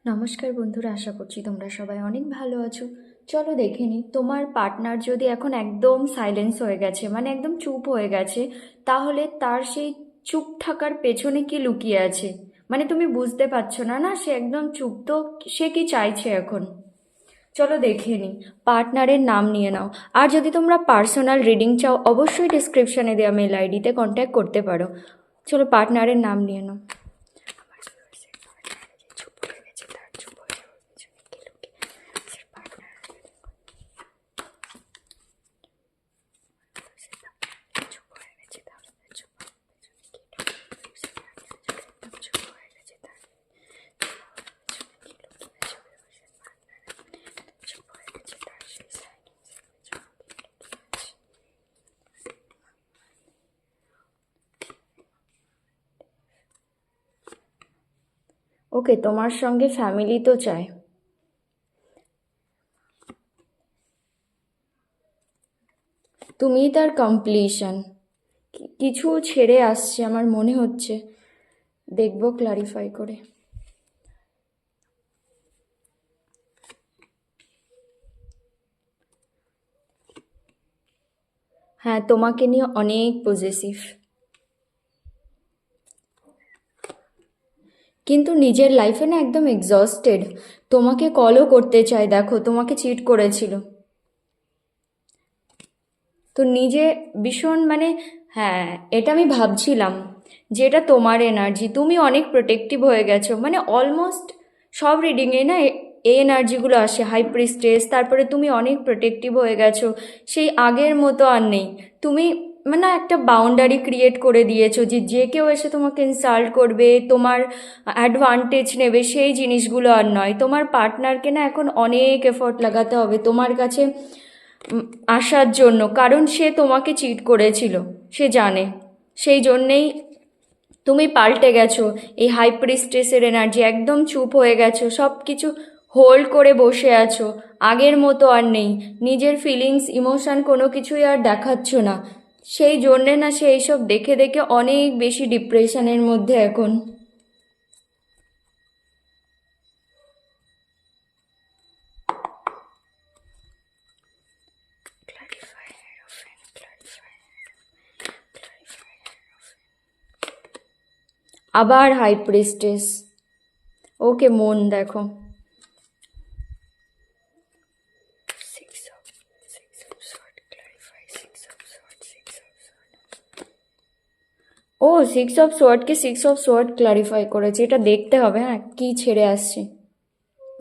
নমস্কার বন্ধুরা, আশা করছি তোমরা সবাই অনেক ভালো আছো। চলো দেখে নিই তোমার পার্টনার যদি এখন একদম সাইলেন্স হয়ে গেছে, মানে একদম চুপ হয়ে গেছে, তাহলে তার সেই চুপ থাকার পেছনে কি লুকিয়ে আছে। মানে তুমি বুঝতে পারছো না, না সে একদম চুপ, তো সে কি চাইছে এখন। চলো দেখে নিই। পার্টনারের নাম নিয়ে নাও। আর যদি তোমরা পার্সোনাল রিডিং চাও, অবশ্যই ডিসক্রিপশনে দেওয়া মেল আইডিতে কন্ট্যাক্ট করতে পারো। চলো পার্টনারের নাম নিয়ে নাও। ওকে, তোমার সঙ্গে ফ্যামিলি তো চায়। তুমি তার কমপ্লিশন। কিছু ছেড়ে আসছে আমার মনে হচ্ছে, দেখবো ক্লারিফাই করে। হ্যাঁ, তোমাকে নিয়ে অনেক পজেসিভ, কিন্তু নিজের লাইফে না একদম এক্সস্টেড। তোমাকে কলও করতে চায়, দেখো তোমাকে চিট করেছিল। তো নিজে ভীষণ মানে, হ্যাঁ, এটা আমি ভাবছিলাম যে এটা তোমার এনার্জি, তুমি অনেক প্রোটেক্টিভ হয়ে গেছো, মানে অলমোস্ট সব রিডিংয়ে না এই এনার্জিগুলো আসে, হাই প্রিস্টেস, তারপরে তুমি অনেক প্রোটেক্টিভ হয়ে গেছো, সেই আগের মতো আর নেই। তুমি মানে একটা বাউন্ডারি ক্রিয়েট করে দিয়েছো যে যে কেউ এসে তোমাকে ইনসাল্ট করবে, তোমার অ্যাডভান্টেজ নেবে, সেই জিনিসগুলো আর নয়। তোমার পার্টনারকে না এখন অনেক এফোর্ট লাগাতে হবে তোমার কাছে উম, আসার জন্য, কারণ সে তোমাকে চিট করেছিল, সে জানে। সেই জন্যেই তুমি পাল্টে গেছো। এই হাই প্রিস্টেসের এনার্জি, একদম চুপ হয়ে গেছো, সব কিছু হোল্ড করে বসে আছো, আগের মতো আর নেই। নিজের ফিলিংস ইমোশন কোনো কিছুই আর দেখাচ্ছ না। সেই জন্যে না সে এইসব দেখে দেখে অনেক বেশি ডিপ্রেশনের মধ্যে এখন। আবার হাই প্রিস্টেস। ওকে মন দেখো। ও সিক্স অফ সোয়ার্ডকে সিক্স অফ সোয়ার্ড ক্লারিফাই করেছে, এটা দেখতে হবে। হ্যাঁ, কি ছেড়ে আসছে,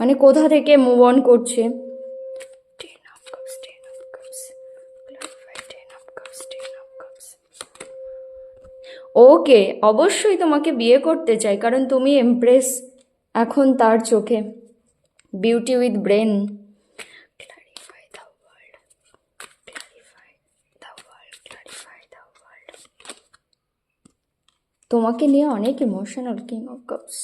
মানে কোথা থেকে মুভ অন করছে। ওকে, অবশ্যই তোমাকে বিয়ে করতে চাই, কারণ তুমি এমপ্রেস এখন তার চোখে, বিউটি উইথ ব্রেন। তোমাকে নিয়ে অনেক ইমোশনাল, কিং অফ কাপস।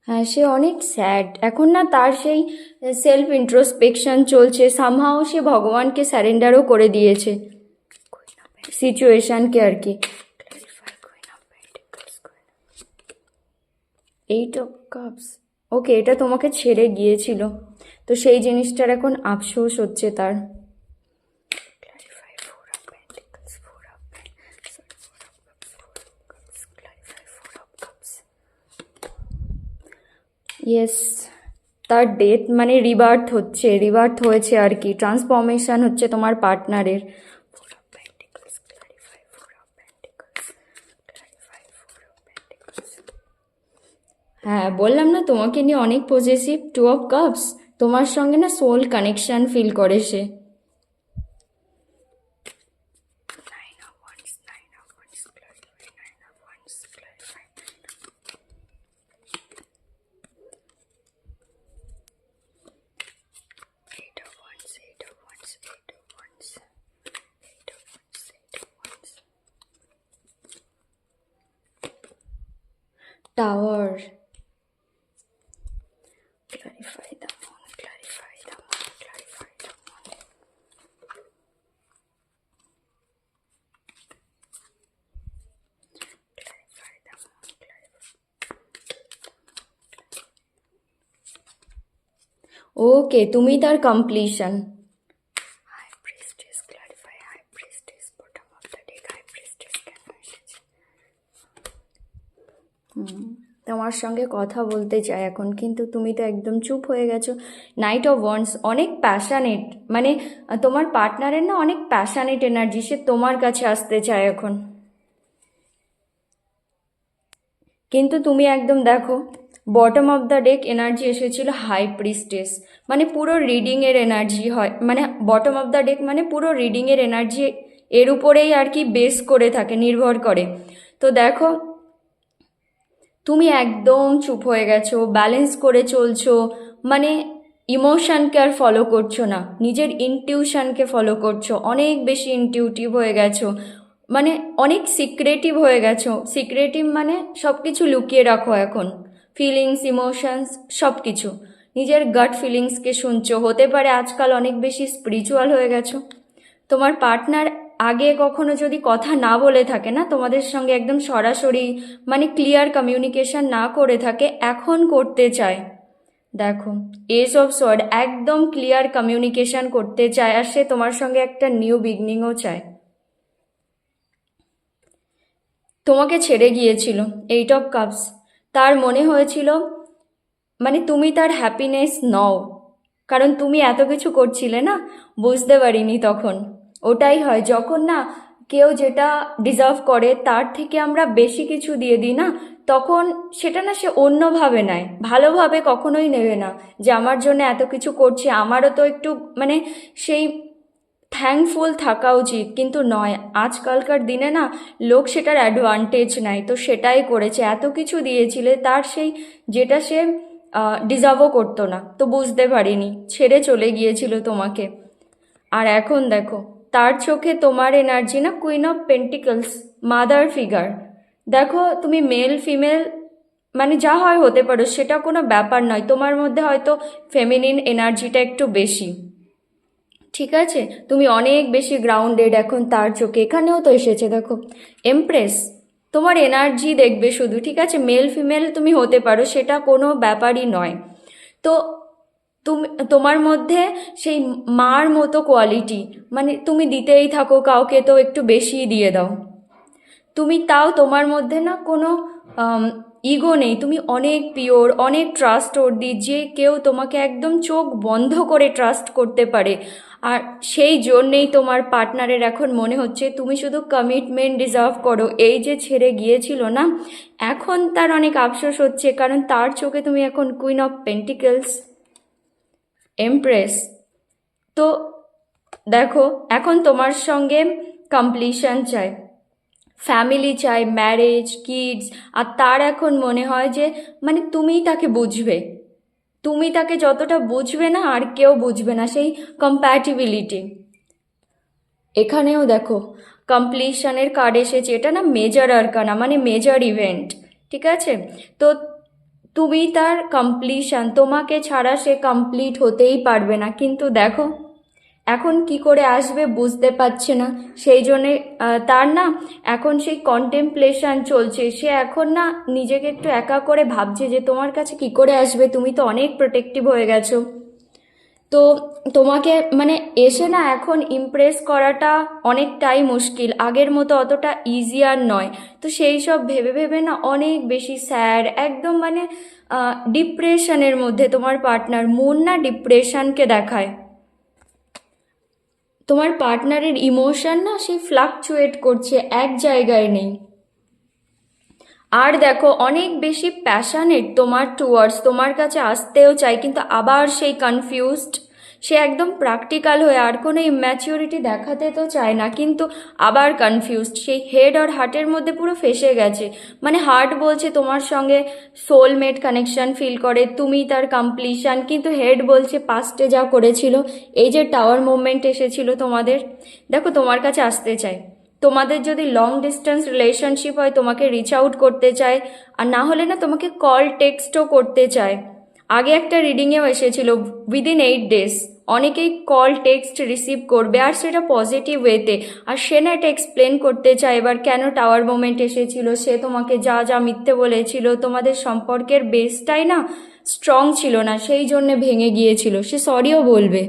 হ্যাঁ, সে অনেক স্যাড এখন, না তার সেই সেলফ ইন্ট্রোস্পেকশন চলছে, সামহাও সে ভগবানকে স্যারেন্ডারও করে দিয়েছে সিচুয়েশনকে আর কি। Eight of cups. ওকে, এটা তোমাকে ছেড়ে গিয়েছিল, তো সেই জিনিসটার এখন আফসোস হচ্ছে তার। ইয়েস, তার ডেথ মানে রিবার্থ হচ্ছে, রিবার্থ হয়েছে আর কি, ট্রান্সফরমেশন হচ্ছে তোমার পার্টনারের। হ্যাঁ, বললাম না তোমাকে নিয়ে অনেক পজেসিভ, টু অফ কাপস। তোমার সঙ্গে না সোল কানেকশন ফিল করে সে। Tower. Clarify the moon, clarify the moon, clarify the moon. Clarify the moon, clarify. Okay, তুমি তার completion. High priestess, clarify high priestess, bottom of the deck high priestess কেন এসেছে? তোমার সঙ্গে কথা বলতে চাই এখন, কিন্তু তুমি তো একদম চুপ হয়ে গেছো। নাইট অফ ওয়ান্ডস অনেক প্যাশানেট, মানে তোমার পার্টনারের না অনেক প্যাশানেট এনার্জি, সে তোমার কাছে আসতে চায় এখন। কিন্তু তুমি একদম দেখো, bottom of the day energy এসেছিল হাই প্রিস্টেস, মানে পুরো রিডিংয়ের এনার্জি হয়, মানে বটম অফ দ্য ডেক মানে পুরো রিডিংয়ের এনার্জি এর উপরেই আর কি বেস করে থাকে, নির্ভর করে। তো দেখো, তুমি একদম চুপ হয়ে গেছো, ব্যালেন্স করে চলছো, মানে ইমোশনকে আর ফলো করছো না, নিজের ইনটিউশনকে ফলো করছো, অনেক বেশি ইনটিউটিভ হয়ে গেছো, মানে অনেক সিক্রেটিভ হয়ে গেছো। সিক্রেটিভ মানে সব কিছু লুকিয়ে রাখো এখন, ফিলিংস, ইমোশনস, সব কিছু নিজের গাট ফিলিংসকে শুনছো। হতে পারে আজকাল অনেক বেশি স্পিরিচুয়াল হয়ে গেছো। তোমার পার্টনার আগে কখনো যদি কথা না বলে থাকে না তোমাদের সঙ্গে, একদম সরাসরি মানে ক্লিয়ার কমিউনিকেশন না করে থাকে, এখন করতে চায়। দেখো, এজ অফ সোয়ার্ড একদম ক্লিয়ার কমিউনিকেশন করতে চায়, আর সে তোমার সঙ্গে একটা নিউ বিগনিংও চায়। তোমাকে ছেড়ে গিয়েছিল, এইট অফ কাপস, তার মনে হয়েছিল মানে তুমি তার হ্যাপিনেস নও, কারণ তুমি এত কিছু করছিলে না, বুঝতে পারিনি তখন। ওটাই হয় যখন না কেউ যেটা ডিজার্ভ করে তার থেকে আমরা বেশি কিছু দিয়ে দিই না, তখন সেটা না সে অন্যভাবে নেয়, ভালোভাবে কখনোই নেবে না যে আমার জন্য এত কিছু করছে, আমারও তো একটু মানে সেই থ্যাঙ্কফুল থাকা উচিত, কিন্তু নয়। আজকালকার দিনে না লোক সেটার অ্যাডভান্টেজ নেয়, তো সেটাই করেছে, এত কিছু দিয়েছিলে তার সেই যেটা সে ডিজার্ভও করতো না, তো বুঝতে পারিনি, ছেড়ে চলে গিয়েছিল তোমাকে। আর এখন দেখো, তার চোখে তোমার এনার্জি না queen of pentacles, mother figure. দেখো, তুমি মেল ফিমেল মানে যা হয় হতে পারো, সেটা কোনো ব্যাপার নয়, তোমার মধ্যে হয়তো ফেমিনিন এনার্জিটা একটু বেশি, ঠিক আছে? তুমি অনেক বেশি গ্রাউন্ডেড এখন তার চোখে। এখানেও তো এসেছে দেখো, এমপ্রেস, তোমার এনার্জি দেখবে শুধু, ঠিক আছে? মেল ফিমেল তুমি হতে পারো, সেটা কোনো ব্যাপারই নয়। তো তুমি তোমার মধ্যে সেই মার মতো কোয়ালিটি, মানে তুমি দিতেই থাকো কাউকে, তো একটু বেশিই দিয়ে দাও তুমি, তাও তোমার মধ্যে না কোনো ইগো নেই, তুমি অনেক পিওর, অনেক ট্রাস্টওয়ার্দি, যে কেউ তোমাকে একদম চোখ বন্ধ করে ট্রাস্ট করতে পারে। আর সেই জন্যেই তোমার পার্টনারের এখন মনে হচ্ছে তুমি শুধু কমিটমেন্ট ডিজার্ভ করো। এই যে ছেড়ে গিয়েছিল না, এখন তার অনেক আফসোস হচ্ছে, কারণ তার চোখে তুমি এখন কুইন অফ পেন্টিকলস, এমপ্রেস। তো দেখো, এখন তোমার সঙ্গে কমপ্লিশন চাই, ফ্যামিলি চাই, ম্যারেজ, কিডস। আর তার এখন মনে হয় যে মানে তুমিই তাকে বুঝবে, তুমি তাকে যতটা বুঝবে না আর কেউ বুঝবে না, সেই কম্প্যাটিবিলিটি। এখানেও দেখো, কমপ্লিশনের কার্ড এসেছে, এটা না মেজর আরকানা, মানে মেজর ইভেন্ট, ঠিক আছে? তো তুমি তার কমপ্লিশন, তোমাকে ছাড়া সে কমপ্লিট হতেই পারবে না, কিন্তু দেখো এখন কি করে আসবে বুঝতে পারছে না, সেই জন্যে তার না এখন সেই কন্টেম্পলেশন চলছে, সে এখন না নিজেকে একটু একা করে ভাবছে যে তোমার কাছে কি করে আসবে, তুমি তো অনেক প্রোটেক্টিভ হয়ে গেছো। তো তোমাকে মানে এসে না এখন ইমপ্রেস করাটা অনেকটাই মুশকিল, আগের মতো অতটা ইজি আর নয়। তো সেই সব ভেবে ভেবে না অনেক বেশি স্যাড, একদম মানে ডিপ্রেশনের মধ্যে তোমার পার্টনার। মন না ডিপ্রেশনকে দেখায়, তোমার পার্টনারের ইমোশন না সে ফ্লাকচুয়েট করছে, এক জায়গায় নেই। আর দেখো, অনেক বেশি প্যাশনেট তোমার টুয়ার্ডস, তোমার কাছে আসতেও চাই, কিন্তু আবার সেই কনফিউজড, সে একদম প্র্যাকটিক্যাল হয়ে আর কোনো ইম্যাচিউরিটি দেখাতে তো চায় না, কিন্তু আবার কনফিউজড, সেই হেড আর হার্টের মধ্যে পুরো ফেসে গেছে। মানে হার্ট বলছে তোমার সঙ্গে সোলমেট কানেকশন ফিল করে, তুমি তার কমপ্লিশন, কিন্তু হেড বলছে পাস্টে যা করেছিল, এই যে টাওয়ার মুভমেন্ট এসেছিল তোমাদের, দেখো তোমার কাছে আসতে চায়। তোমাদের যদি লং ডিস্টেন্স রিলেশনশিপ হয়, তোমাকে রিচ আউট করতে চায়, আর না হলে না তোমাকে কল টেক্সটও করতে চায়। আগে একটা রিডিংয়েও এসেছিল উইদিন 8 days অনেকেই কল টেক্সট রিসিভ করবে, আর সেটা পজিটিভ ওয়েতে। আর সে না এটা এক্সপ্লেন করতে চায় এবার কেন টাওয়ার মোমেন্ট এসেছিল, সে তোমাকে যা যা মিথ্যে বলেছিল, তোমাদের সম্পর্কের বেসটাই না স্ট্রং ছিল না, সেই জন্যে ভেঙে গিয়েছিল। সে সরিও বলবে,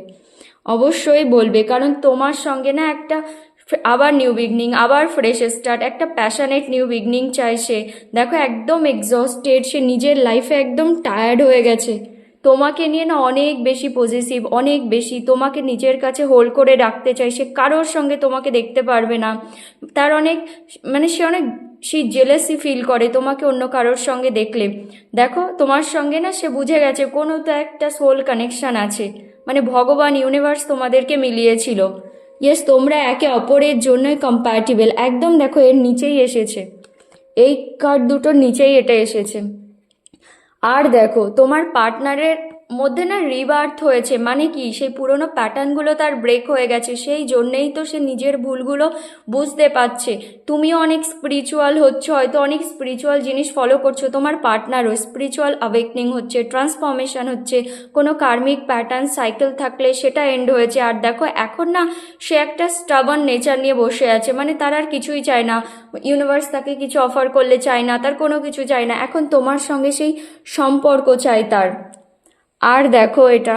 অবশ্যই বলবে, কারণ তোমার সঙ্গে না একটা আবার নিউ বিগনিং, আবার ফ্রেশ স্টার্ট, একটা প্যাশনেট নিউ বিগনিং চাই সে। দেখো একদম এক্সস্টেড, সে নিজের লাইফে একদম টায়ার্ড হয়ে গেছে। তোমাকে নিয়ে না অনেক বেশি পজিটিভ, অনেক বেশি তোমাকে নিজের কাছে হোল্ড করে রাখতে চাই। সে কারোর সঙ্গে তোমাকে দেখতে পারবে না, তার অনেক সে অনেক জেলেসি ফিল করে তোমাকে অন্য কারোর সঙ্গে দেখলে। দেখো তোমার সঙ্গে না সে বুঝে গেছে কোনো তো একটা সোল কানেকশন আছে, ভগবান ইউনিভার্স তোমাদেরকে মিলিয়েছিল। ইয়েস, তোমরা একে অপরের জন্যই কম্প্যাটিবল। একদম দেখো এর নিচেই এসেছে, এই কার্ড দুটোর নিচেই এটা এসেছে। আর দেখো তোমার পার্টনারের মধ্যে না রিবার্থ হয়েছে, মানে কি সেই পুরনো প্যাটার্নগুলো তার ব্রেক হয়ে গেছে, সেই জন্যেই তো সে নিজের ভুলগুলো বুঝতে পারছে। তুমিও অনেক স্পিরিচুয়াল হচ্ছে, হয়তো অনেক স্পিরিচুয়াল জিনিস ফলো করছো, তোমার পার্টনারও স্পিরিচুয়াল অ্যাওয়েকনিং হচ্ছে, ট্রান্সফরমেশন হচ্ছে, কোনো কার্মিক প্যাটার্ন সাইকেল থাকলে সেটা এন্ড হয়েছে। আর দেখো এখন না সে একটা স্টাবার্ন নেচার নিয়ে বসে আছে, তার আর কিছুই চায় না, ইউনিভার্স তাকে কিছু অফার করলে চায় না, তার কোনো কিছু চায় না, এখন তোমার সঙ্গে সেই সম্পর্ক চাই তার। আর দেখো এটা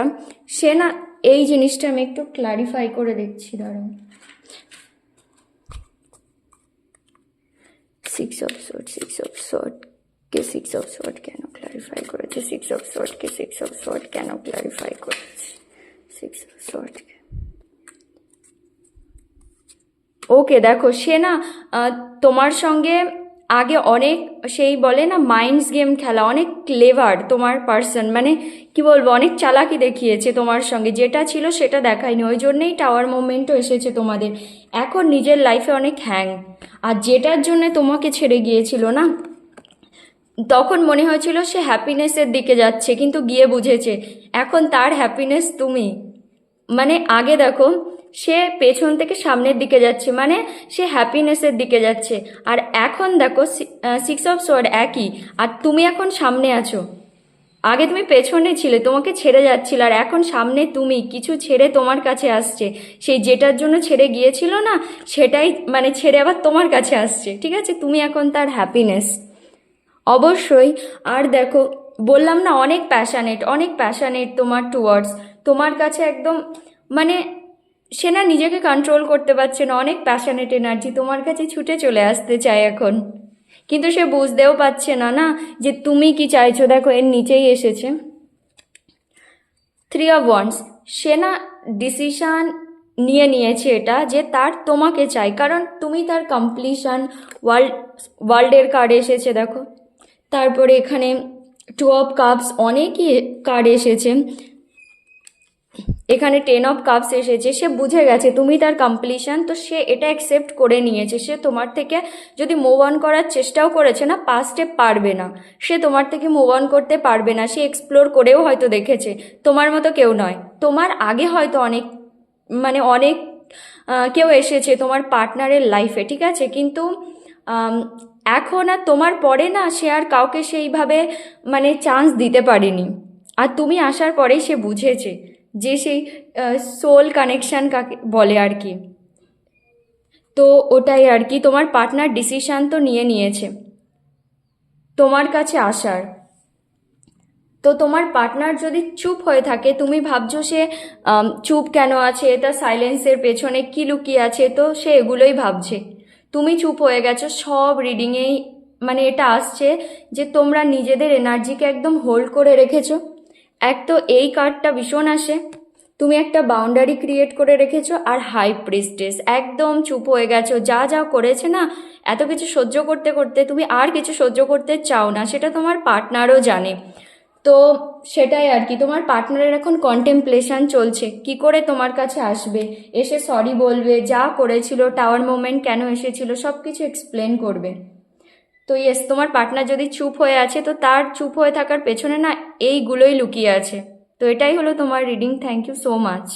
সে না, এই জিনিসটা আমি একটু ক্লারিফাই করে দেখছি, দাঁড়াও। 6 of swords K 6 of swords কেন ক্লারিফাই করেছে, 6 of swords K 6 of swords কেন ক্লারিফাই করেছে, 6 of swords কে। ওকে দেখো সে না তোমার সঙ্গে আগে অনেক সেই বলে না মাইন্ডস গেম খেলা, অনেক ক্লেভার তোমার পার্সন, কি বলবো, অনেক চালাকি দেখিয়েছে তোমার সঙ্গে, যেটা ছিল সেটা দেখায়নি, ওই জন্যেই টাওয়ার মোমেন্টও এসেছে তোমাদের। এখন নিজের লাইফে অনেক হ্যাং, আর যেটার জন্য তোমাকে ছেড়ে গিয়েছিল না, তখন মনে হয়েছিল সে হ্যাপিনেসের দিকে যাচ্ছে, কিন্তু গিয়ে বুঝেছে এখন তার হ্যাপিনেস তুমি। আগে দেখো সে পেছন থেকে সামনের দিকে যাচ্ছে, সে হ্যাপিনেসের দিকে যাচ্ছে, আর এখন দেখো 6 of swords একই, আর তুমি এখন সামনে আছো। আগে তুমি পেছনে ছিলে, তোমাকে ছেড়ে যাচ্ছিল, আর এখন সামনে তুমি কিছু ছেড়ে তোমার কাছে আসছে, সেই যেটার জন্য ছেড়ে গিয়েছিল না সেটাই ছেড়ে আবার তোমার কাছে আসছে, ঠিক আছে, তুমি এখন তার হ্যাপিনেস অবশ্যই। আর দেখো বললাম না অনেক প্যাশানেট তোমার টুয়ার্ডস, তোমার কাছে একদম সে না নিজেকে কন্ট্রোল করতে পারছে না, অনেক প্যাশনেট এনার্জি তোমার কাছে ছুটে চলে আসতে চায় এখন, কিন্তু সে বুঝতেও পারছে না না যে তুমি কি চাইছো। দেখো এর নিচেই এসেছে 3 of wands, সে না ডিসিশন নিয়েছে এটা যে তার তোমাকে চাই, কারণ তুমি তার কমপ্লিশন। ওয়ার্ল্ডের কার্ড এসেছে দেখো, তারপরে এখানে 2 of cups, অনেকই কার্ড এসেছে, এখানে 10 of cups এসেছে। সে বুঝে গেছে তুমি তার কমপ্লিশন, তো সে এটা অ্যাকসেপ্ট করে নিয়েছে। সে তোমার থেকে যদি মুভ অন করার চেষ্টাও করেছে না পাস্টে, পারবে না, সে তোমার থেকে মুভ অন করতে পারবে না। সে এক্সপ্লোর করেও হয়তো দেখেছে তোমার মতো কেউ নয়, তোমার আগে হয়তো অনেক কেউ এসেছে তোমার পার্টনারের লাইফে, ঠিক আছে, কিন্তু এখন আর তোমার পরে না সে আর কাউকে সেইভাবে চান্স দিতে পারেনি, আর তুমি আসার পরেই সে বুঝেছে যে সেই সোল কানেকশান কাকে বলে আর কি। তো ওটাই আর কি, তোমার পার্টনার ডিসিশান তো নিয়েছে তোমার কাছে আসার। তো তোমার পার্টনার যদি চুপ হয়ে থাকে, তুমি ভাবছো সে চুপ কেন আছে, তার সাইলেন্সের পেছনে কি লুকিয়ে আছে, তো সে এগুলোই ভাবছে। তুমি চুপ হয়ে গেছো, সব রিডিংয়েই এটা আসছে যে তোমরা নিজেদের এনার্জিকে একদম হোল্ড করে রেখেছো। এক তো এই কার্ডটা ভীষণ আসে, তুমি একটা বাউন্ডারি ক্রিয়েট করে রেখেছো, আর হাই প্রিস্টেস একদম চুপ হয়ে গেছো। যা যা করেছে না, এত কিছু সহ্য করতে করতে তুমি আর কিছু সহ্য করতে চাও না, সেটা তোমার পার্টনারও জানে। তো সেটাই আর কি, তোমার পার্টনারের এখন কন্টেম্পলেশন চলছে কি করে তোমার কাছে আসবে, এসে সরি বলবে, যা করেছিল, টাওয়ার মোমেন্ট কেন এসেছিল, সব কিছু এক্সপ্লেন করবে। তো ইয়েস, তোমার পার্টনার যদি চুপ হয়ে আছে, তো তার চুপ হয়ে থাকার পেছনে না এইগুলোই লুকিয়ে আছে। তো এটাই হলো তোমার reading. Thank you so much.